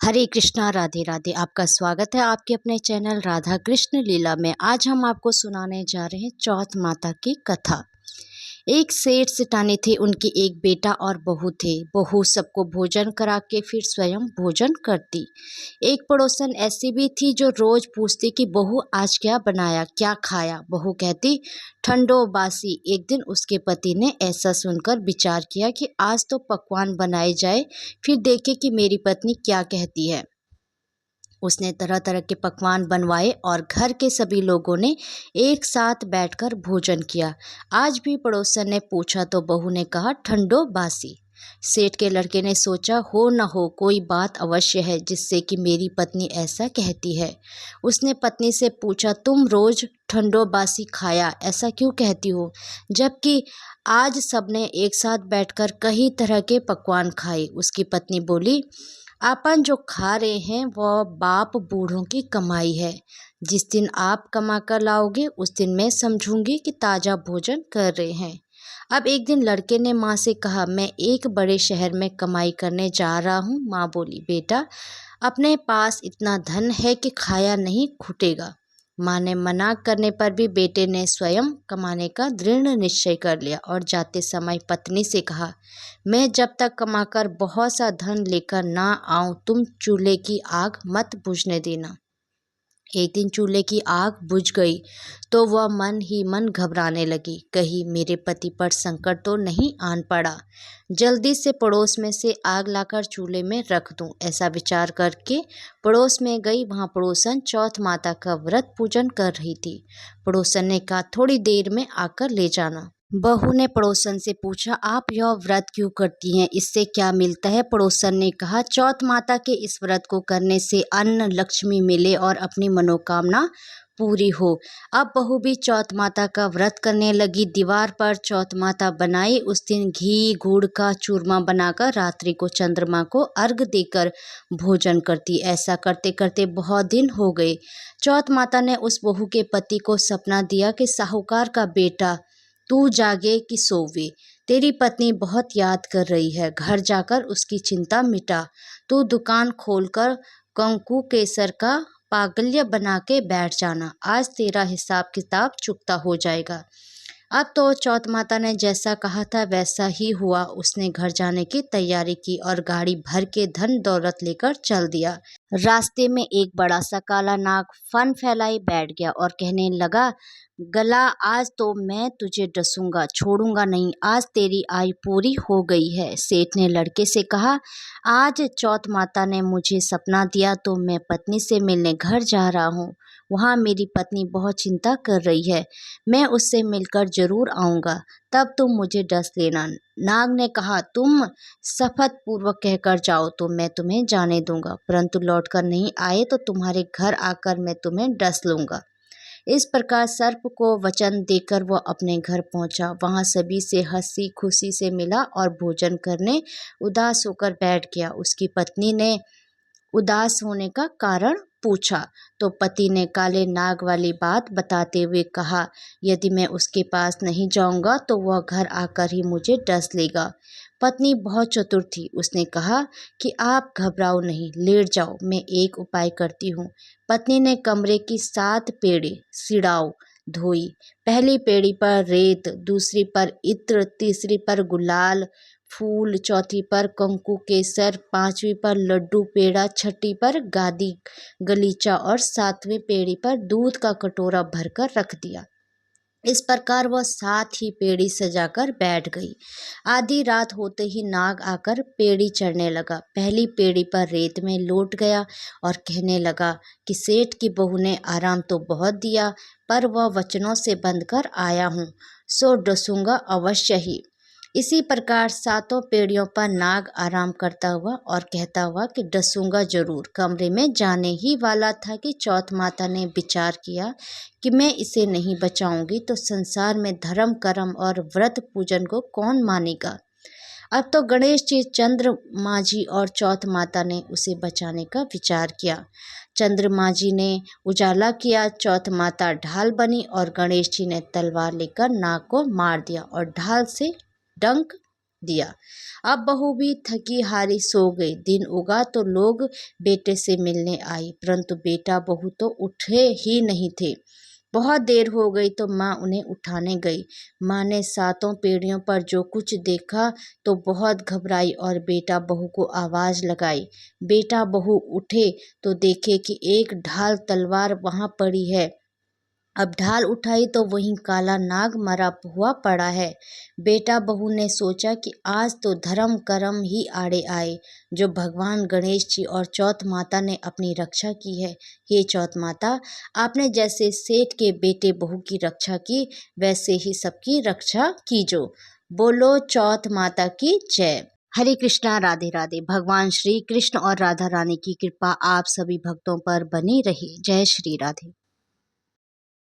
हरे कृष्णा राधे राधे। आपका स्वागत है आपके अपने चैनल राधा कृष्ण लीला में। आज हम आपको सुनाने जा रहे हैं चौथ माता की कथा। एक सेठ सेठानी थे, उनके एक बेटा और बहू थे। बहू सबको भोजन करा के फिर स्वयं भोजन करती। एक पड़ोसन ऐसी भी थी जो रोज पूछती कि बहू आज क्या बनाया, क्या खाया। बहू कहती ठंडो बासी। एक दिन उसके पति ने ऐसा सुनकर विचार किया कि आज तो पकवान बनाए जाए, फिर देखे कि मेरी पत्नी क्या कहती है। उसने तरह तरह के पकवान बनवाए और घर के सभी लोगों ने एक साथ बैठकर भोजन किया। आज भी पड़ोसन ने पूछा तो बहू ने कहा ठंडो बासी। सेठ के लड़के ने सोचा हो न हो कोई बात अवश्य है जिससे कि मेरी पत्नी ऐसा कहती है। उसने पत्नी से पूछा तुम रोज ठंडो बासी खाया ऐसा क्यों कहती हो, जबकि आज सबने एक साथ बैठकर कई तरह के पकवान खाए। उसकी पत्नी बोली आपन जो खा रहे हैं वह बाप बूढ़ों की कमाई है। जिस दिन आप कमा कर लाओगे उस दिन मैं समझूंगी कि ताज़ा भोजन कर रहे हैं। अब एक दिन लड़के ने माँ से कहा मैं एक बड़े शहर में कमाई करने जा रहा हूँ। माँ बोली बेटा अपने पास इतना धन है कि खाया नहीं घुटेगा। माँ ने मना करने पर भी बेटे ने स्वयं कमाने का दृढ़ निश्चय कर लिया और जाते समय पत्नी से कहा मैं जब तक कमाकर बहुत सा धन लेकर ना आऊं तुम चूल्हे की आग मत बुझने देना। एक दिन चूल्हे की आग बुझ गई तो वह मन ही मन घबराने लगी, कहीं मेरे पति पर संकट तो नहीं आन पड़ा। जल्दी से पड़ोस में से आग लाकर चूल्हे में रख दूं, ऐसा विचार करके पड़ोस में गई। वहां पड़ोसन चौथ माता का व्रत पूजन कर रही थी। पड़ोसन ने कहा थोड़ी देर में आकर ले जाना। बहू ने पड़ोसन से पूछा आप यह व्रत क्यों करती हैं, इससे क्या मिलता है। पड़ोसन ने कहा चौथ माता के इस व्रत को करने से अन्न लक्ष्मी मिले और अपनी मनोकामना पूरी हो। अब बहू भी चौथ माता का व्रत करने लगी। दीवार पर चौथ माता बनाई। उस दिन घी गुड़ का चूरमा बनाकर रात्रि को चंद्रमा को अर्घ देकर भोजन करती। ऐसा करते करते बहुत दिन हो गए। चौथ माता ने उस बहू के पति को सपना दिया कि साहूकार का बेटा तू जागे कि सोवे, तेरी पत्नी बहुत याद कर रही है, घर जाकर उसकी चिंता मिटा। तू दुकान खोलकर कंकु केसर का पागल्य बना के बैठ जाना, आज तेरा हिसाब किताब चुकता हो जाएगा। अब तो चौथ माता ने जैसा कहा था वैसा ही हुआ। उसने घर जाने की तैयारी की और गाड़ी भर के धन दौलत लेकर चल दिया। रास्ते में एक बड़ा सा काला नाग फन फैलाई बैठ गया और कहने लगा गला आज तो मैं तुझे डसूंगा, छोड़ूंगा नहीं, आज तेरी आयु पूरी हो गई है। सेठ ने लड़के से कहा आज चौथ माता ने मुझे सपना दिया तो मैं पत्नी से मिलने घर जा रहा हूँ। वहाँ मेरी पत्नी बहुत चिंता कर रही है, मैं उससे मिलकर जरूर आऊँगा, तब तुम मुझे डस लेना। नाग ने कहा तुम शपथ पूर्वक कहकर जाओ तो मैं तुम्हें जाने दूंगा, परंतु लौटकर नहीं आए तो तुम्हारे घर आकर मैं तुम्हें डस लूंगा। इस प्रकार सर्प को वचन देकर वह अपने घर पहुंचा। वहां सभी से हंसी खुशी से मिला और भोजन करने उदास होकर बैठ गया। उसकी पत्नी ने उदास होने का कारण पूछा तो पति ने काले नाग वाली बात बताते हुए कहा यदि मैं उसके पास नहीं जाऊंगा तो वह घर आकर ही मुझे डस लेगा। पत्नी बहुत चतुर थी, उसने कहा कि आप घबराओ नहीं, लेट जाओ, मैं एक उपाय करती हूँ। पत्नी ने कमरे की 7 पेड़ी सिड़ाव धोई। पहली पेड़ी पर रेत, दूसरी पर इत्र, तीसरी पर गुलाल फूल, चौथी पर कंकु केसर, पांचवी पर लड्डू पेड़ा, छठी पर गादी गलीचा और 7वीं पेड़ी पर दूध का कटोरा भरकर रख दिया। इस प्रकार वह 7 ही पेड़ी सजाकर बैठ गई। आधी रात होते ही नाग आकर पेड़ी चढ़ने लगा। पहली पेड़ी पर रेत में लौट गया और कहने लगा कि सेठ की बहू ने आराम तो बहुत दिया, पर वह वचनों से बंधकर आया हूँ, सो डसूंगा अवश्य ही। इसी प्रकार 7 पेड़ियों पर नाग आराम करता हुआ और कहता हुआ कि डसूंगा जरूर कमरे में जाने ही वाला था कि चौथ माता ने विचार किया कि मैं इसे नहीं बचाऊंगी तो संसार में धर्म कर्म और व्रत पूजन को कौन मानेगा। अब तो गणेश जी, चंद्रमा जी और चौथ माता ने उसे बचाने का विचार किया। चंद्रमा जी ने उजाला किया, चौथ माता ढाल बनी और गणेश जी ने तलवार लेकर नाग को मार दिया और ढाल से डंक दिया। अब बहू भी थकी हारी सो गई। दिन उगा तो लोग बेटे से मिलने आई, परंतु बेटा बहू तो उठे ही नहीं थे। बहुत देर हो गई तो माँ उन्हें उठाने गई। माँ ने सातों पीढ़ियों पर जो कुछ देखा तो बहुत घबराई और बेटा बहू को आवाज़ लगाई। बेटा बहू उठे तो देखे कि एक ढाल तलवार वहाँ पड़ी है। अब ढाल उठाई तो वहीं काला नाग मरा हुआ पड़ा है। बेटा बहू ने सोचा कि आज तो धर्म कर्म ही आड़े आए, जो भगवान गणेश जी और चौथ माता ने अपनी रक्षा की है। हे चौथ माता, आपने जैसे सेठ के बेटे बहू की रक्षा की, वैसे ही सबकी रक्षा कीजो। बोलो चौथ माता की जय। हरे कृष्णा, राधे राधे। भगवान श्री कृष्ण और राधा रानी की कृपा आप सभी भक्तों पर बनी रही। जय श्री राधे।